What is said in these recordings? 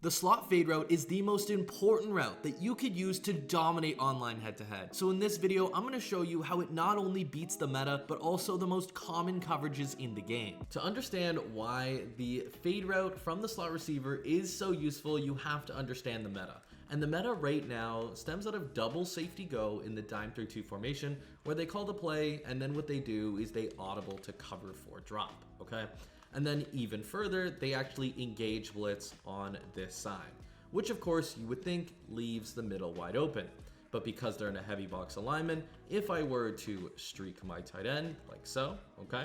The slot fade route is the most important route that you could use to dominate online head-to-head. So in this video, I'm going to show you how it not only beats the meta, but also the most common coverages in the game. To understand why the fade route from the slot receiver is so useful, you have to understand the meta. And the meta right now stems out of double safety go in the dime 3-2 formation, where they call the play, and then what they do is they audible to cover 4 drop, okay? And then even further, they actually engage blitz on this side, which of course you would think leaves the middle wide open. But because they're in a heavy box alignment, if I were to streak my tight end like so, okay,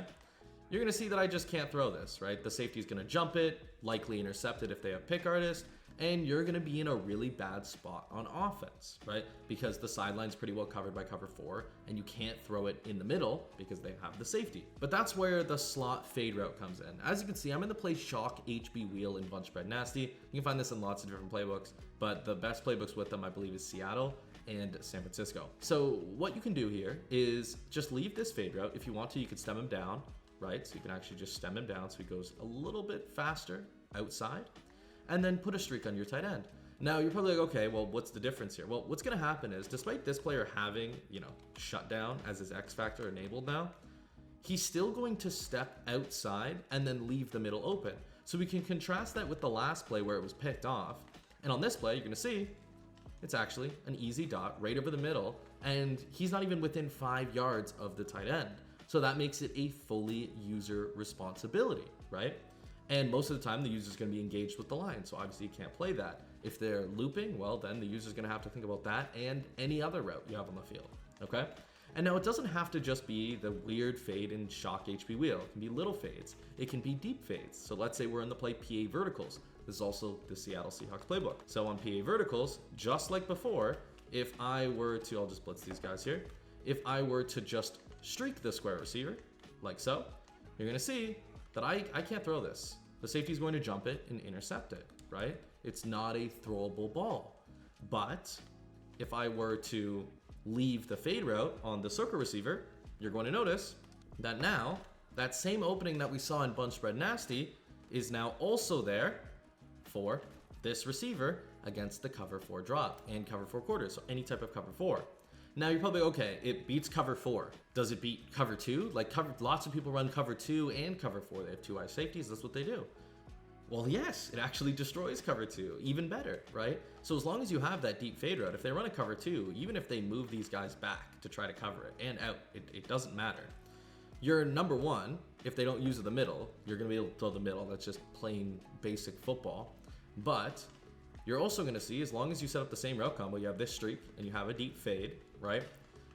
you're gonna see that I just can't throw this, right? The safety is gonna jump it, likely intercept it if they have pick artist, and you're gonna be in a really bad spot on offense, right? Because the sideline's pretty well covered by cover 4, and you can't throw it in the middle because they have the safety. But that's where the slot fade route comes in. As you can see, I'm in the play shock HB wheel in bunch spread nasty. You can find this in lots of different playbooks, but the best playbooks with them, I believe, is Seattle and San Francisco. So what you can do here is just leave this fade route. If you want to, you could stem him down, right? So you can actually just stem him down so he goes a little bit faster outside, and then put a streak on your tight end. Now you're probably like, okay, well, what's the difference here? Well, what's gonna happen is, despite this player having, shutdown as his X factor enabled now, he's still going to step outside and then leave the middle open. So we can contrast that with the last play where it was picked off. And on this play, you're gonna see, it's actually an easy dot right over the middle, and he's not even within 5 yards of the tight end. So that makes it a fully user responsibility, right? And most of the time, the user's going to be engaged with the line, so obviously you can't play that. If they're looping, well, then the user's going to have to think about that and any other route you have on the field, okay? And now it doesn't have to just be the weird fade and shock HB wheel. It can be little fades. It can be deep fades. So let's say we're in the play PA verticals. This is also the Seattle Seahawks playbook. So on PA verticals, just like before, if I were to, I'll just blitz these guys here. If I were to just streak the square receiver, like so, you're going to see that I can't throw this. The safety is going to jump it and intercept it, right? It's not a throwable ball. But if I were to leave the fade route on the circle receiver, you're going to notice that now that same opening that we saw in bunch spread nasty is now also there for this receiver against the cover 4 drop and cover 4 quarters, so any type of cover 4. Now you're probably, okay, it beats cover 4. Does it beat cover 2? Lots of people run cover 2 and cover 4. They have 2 eye safeties, that's what they do. Well, yes, it actually destroys cover 2, even better, right? So as long as you have that deep fade route, if they run a cover 2, even if they move these guys back to try to cover it and out, it doesn't matter. You're number 1, if they don't use the middle, you're gonna be able to throw the middle. That's just plain basic football. But you're also going to see, as long as you set up the same route combo, you have this streak and you have a deep fade, right?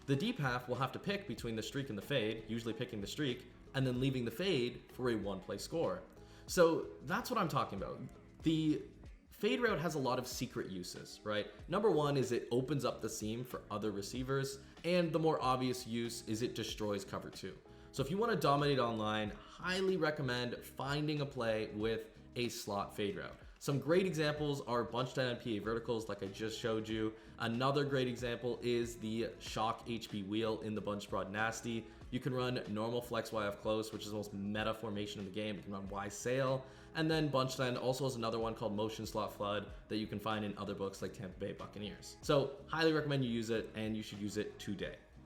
The deep half will have to pick between the streak and the fade, usually picking the streak, and then leaving the fade for a 1-play score. So that's what I'm talking about. The fade route has a lot of secret uses, right? Number 1 is it opens up the seam for other receivers, and the more obvious use is it destroys cover 2. So if you want to dominate online, highly recommend finding a play with a slot fade route. Some great examples are bunch down and PA verticals like I just showed you. Another great example is the shock HB wheel in the bunch broad nasty. You can run normal flex YF close, which is the most meta formation in the game. You can run Y sail. And then bunch down also has another one called motion slot flood that you can find in other books like Tampa Bay Buccaneers. So highly recommend you use it, and you should use it today.